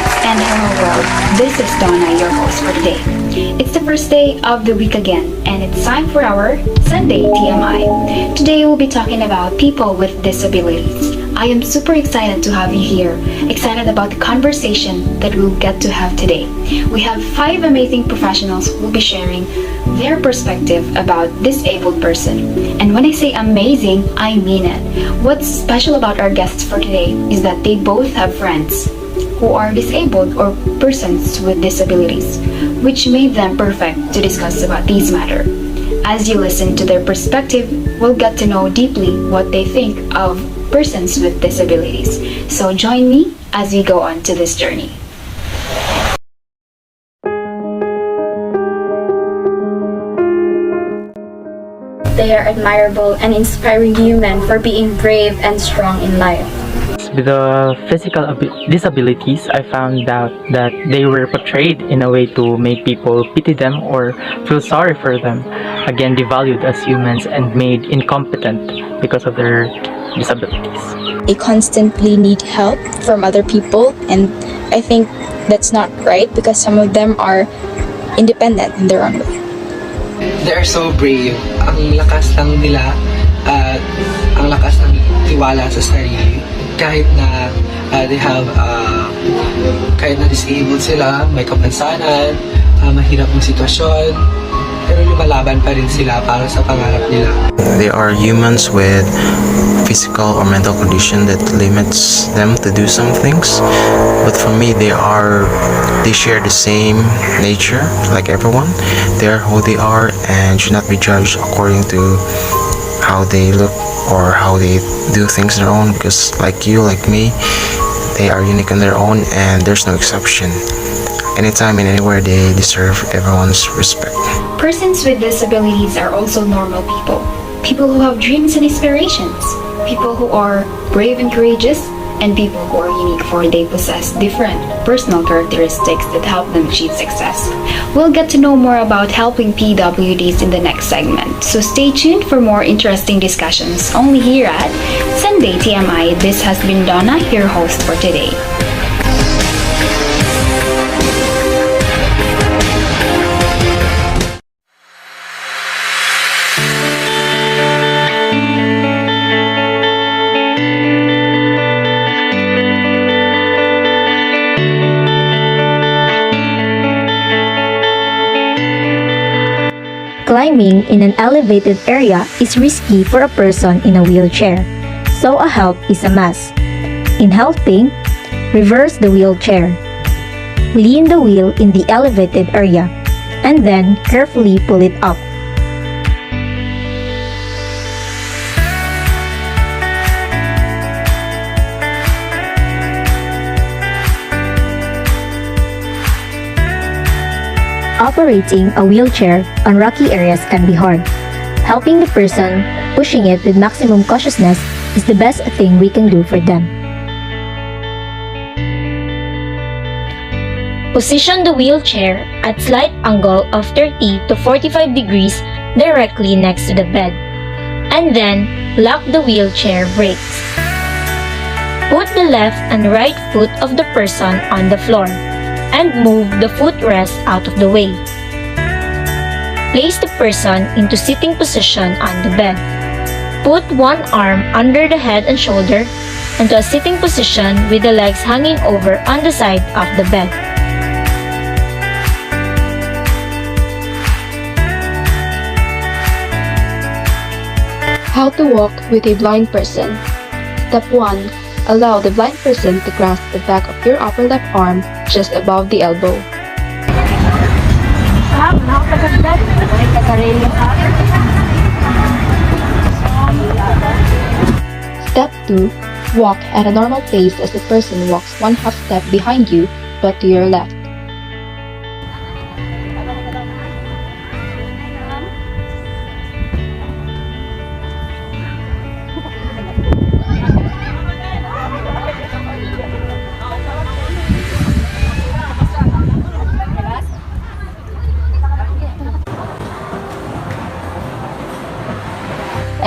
And hello world, this is Donna, your host for today. It's the first day of the week again, and it's time for our Sunday TMI. Today we'll be talking about people with disabilities. I am super excited to have you here, excited about the conversation that we'll get to have today. We have 5 amazing professionals who will be sharing their perspective about disabled person. And when I say amazing, I mean it. What's special about our guests for today is that they both have friends who are disabled or persons with disabilities, which made them perfect to discuss about these matters. As you listen to their perspective, we'll get to know deeply what they think of persons with disabilities. So join me as we go on to this journey. They are admirable and inspiring human for being brave and strong in life. With the physical disabilities, I found out that they were portrayed in a way to make people pity them or feel sorry for them. Again, devalued as humans and made incompetent because of their disabilities. They constantly need help from other people, and I think that's not right because some of them are independent in their own way. They're so brave. Ang lakas lang nila at ang lakas ng tiwala sa sarili. Kahit na kahit na disabled sila, may kapansanan, mahirap ang sitwasyon, pero lumalaban pa rin sila para sa pangarap nila. They are humans with physical or mental condition that limits them to do some things. But for me, they share the same nature like everyone. They are who they are and should not be judged according to how they look or how they do things on their own, because like you, like me, they are unique on their own and there's no exception. Anytime and anywhere, they deserve everyone's respect. Persons with disabilities are also normal people. People who have dreams and aspirations. People who are brave and courageous, and people who are unique for they possess different personal characteristics that help them achieve success. We'll get to know more about helping PWDs in the next segment, so stay tuned for more interesting discussions only here at Sunday TMI. This has been Donna, your host for today. Climbing in an elevated area is risky for a person in a wheelchair, so a help is a must. In helping, reverse the wheelchair. Lean the wheel in the elevated area, and then carefully pull it up. Operating a wheelchair on rocky areas can be hard. Helping the person pushing it with maximum cautiousness is the best thing we can do for them. Position the wheelchair at slight angle of 30 to 45 degrees directly next to the bed, and then lock the wheelchair brakes. Put the left and right foot of the person on the floor, and move the footrest out of the way. Place the person into sitting position on the bed. Put one arm under the head and shoulder into a sitting position with the legs hanging over on the side of the bed. How to walk with a blind person. Step 1. Allow the blind person to grasp the back of your upper left arm just above the elbow. Step 2. Walk at a normal pace as the person walks 1/2 step behind you but to your left.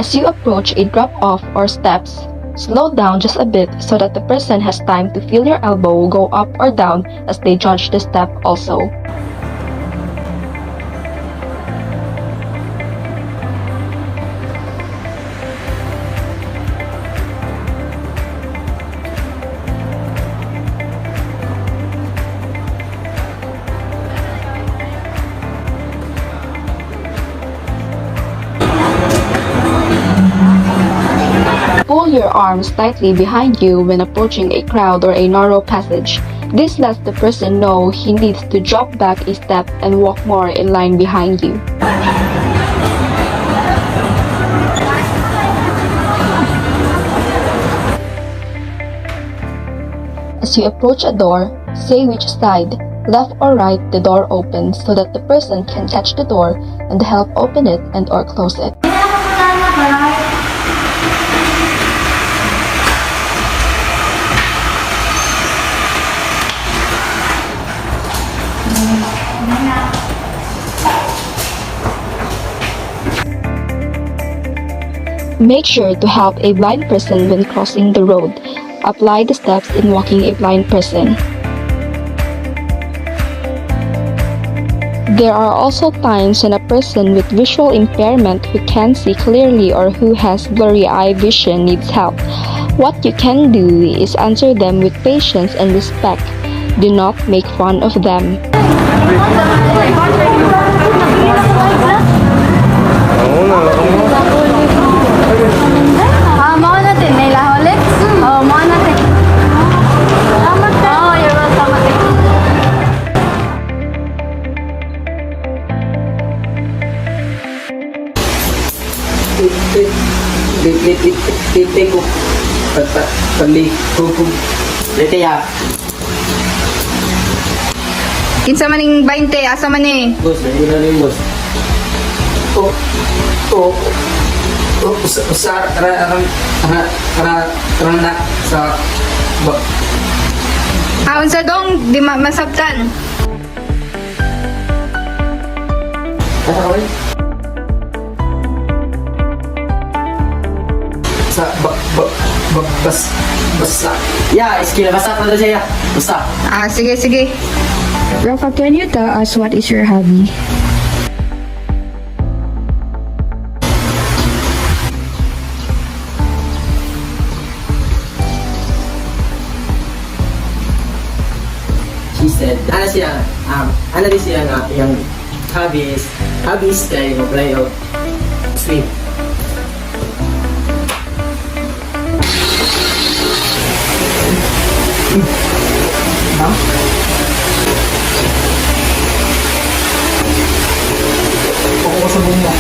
As you approach a drop-off or steps, Slow down just a bit so that the person has time to feel your elbow go up or down as they judge the step also. Pull your arms tightly behind you when approaching a crowd or a narrow passage. This lets the person know he needs to drop back a step and walk more in line behind you. As you approach a door, say which side, left or right, the door opens so that the person can catch the door and help open it and or close it. Make sure to help a blind person when crossing the road. Apply the steps in walking a blind person. There are also times when a person with visual impairment who can't see clearly or who has blurry eye vision needs help. What you can do is answer them with patience and respect. Do not make fun of them. Mau natin, may laholit? Oo, mau natin. Salamat ka. Oo, you're welcome natin. Tite ko. Pali. Kukub. Tite ya. Kinsa maning 20, asa man ni? Boss, may na rin boss. Sa na sa Unsa dong di masabtan? Asa kawin? Sa basta. Ya, iskila basta pa siya. Basta. Sige, sige. Rafa, can you tell us what is your hobby? She said, ano din siya nga, yung hobbies kay mag-play of swim. Ako sa bunga.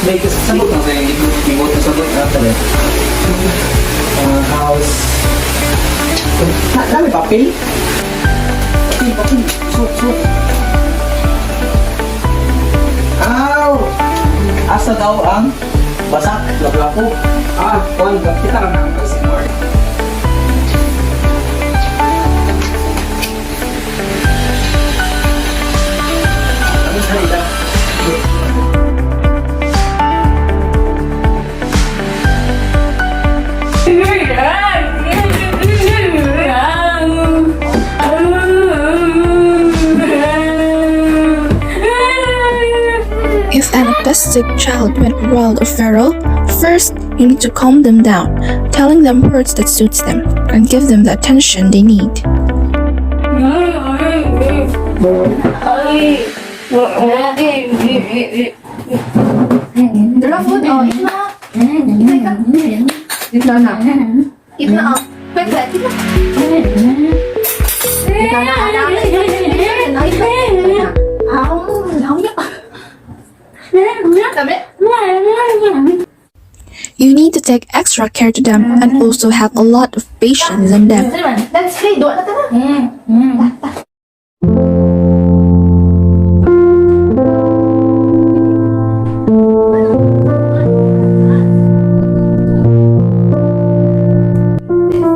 May kasabot na kayo, ibot na sabot na ito rin. House. Dami papel? Papel. Suot. Aw! Asa daw ang basak, laplapo. Kuhan, kita lang ang kasi more. Kami sa ita. If an autistic child went wild or feral, first you need to calm them down, telling them words that suits them, and give them the attention they need. You need to take extra care to them and also have a lot of patience in them. Let's play. Doon na tara.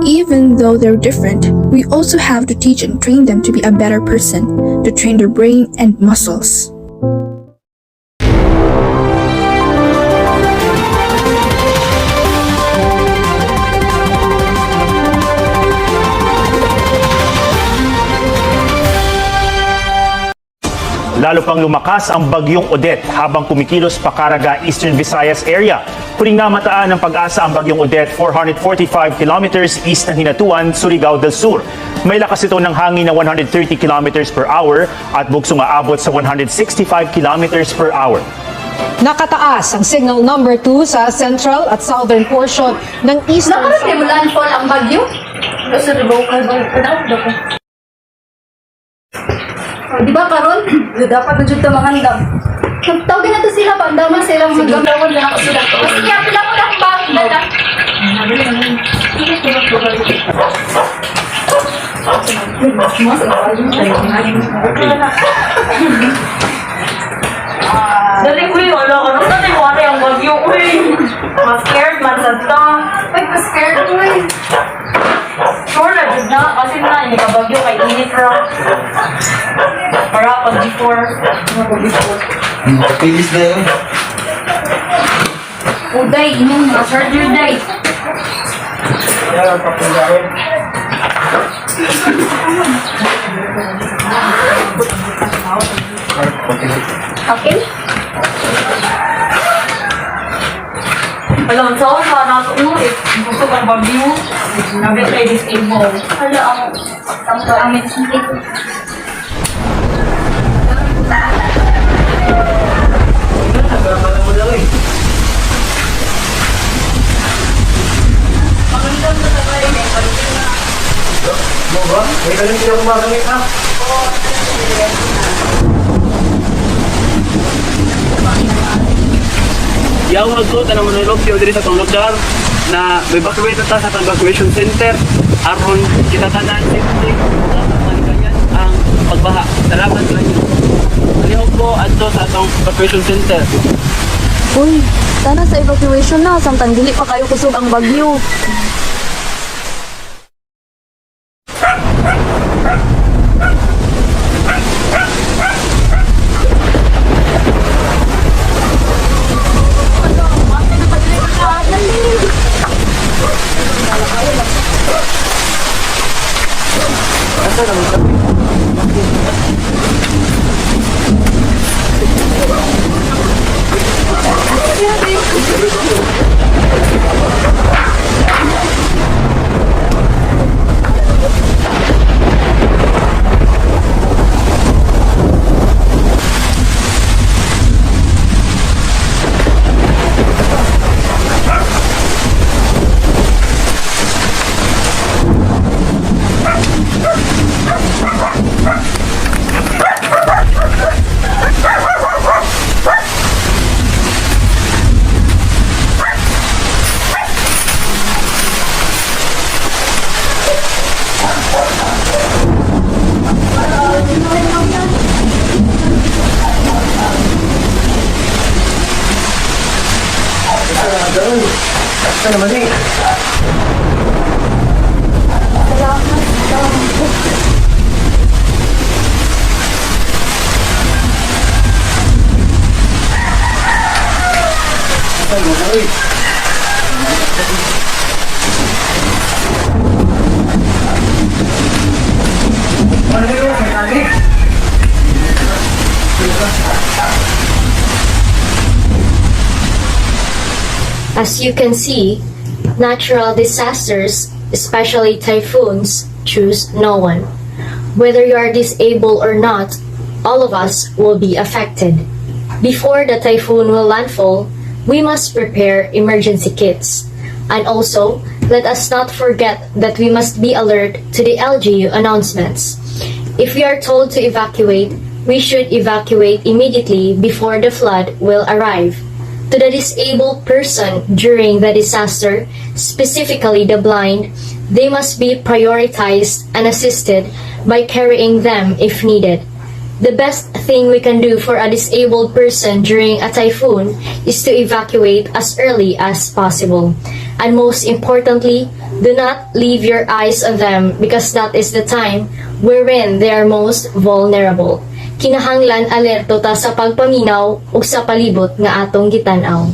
Even though they're different, we also have to teach and train them to be a better person, to train their brain and muscles. Lalo pang lumakas ang bagyong Odette habang kumikilos pa Caraga, Eastern Visayas area. Huling namataan ng pag-asa ang bagyong Odette 445 kilometers east ng Hinatuan, Surigao del Sur. May lakas ito ng hangin na 130 kilometers per hour at buksong aabot sa 165 kilometers per hour. Nakataas ang signal number 2 sa central at southern portion ng eastern. Nakarating mo landfall ang bagyo? Sa local di ba karon? Dapat na jud ta mangandam. Tawagin na to sila pandaman sila magdamdaman na ako sila. Kasi kaya pila mo lang ba dala. Dali ko yun, ano dali mo ate ang bagyo ko eh. Mas-scared, mansanta. Ay, scared ko eh. Sure na, jud na. Kasi na, hindi ka bagyo kay init ra. Para pag before. Pilis na yun. Uday, inyong mga charger day. Okay? Alam, sa ako sa nato mo eh. Gusto kang bagyo. Nagit kay disable. Hala, ang medicine dito. Yawag ko, tanang manulog, siya diri sa tong lugar na may evacuate ta sa evacuation center aron kita tanan safety kanyan ang pagbaha. Salamat lang yun. Alihog ko adto sa atong evacuation center. Uy, tana sa evacuation na, samtang dili pa kayo kusog ang bagyo. As you can see, natural disasters, especially typhoons, choose no one. Whether you are disabled or not, all of us will be affected. Before the typhoon will landfall, we must prepare emergency kits. And also, let us not forget that we must be alert to the LGU announcements. If we are told to evacuate, we should evacuate immediately before the flood will arrive. To the disabled person during the disaster, specifically the blind, they must be prioritized and assisted by carrying them if needed. The best thing we can do for a disabled person during a typhoon is to evacuate as early as possible. And most importantly, do not leave your eyes on them because that is the time wherein they are most vulnerable. Kinahanglan alerto ta sa pagpaminaw ug sa palibot nga atong gitan-aw.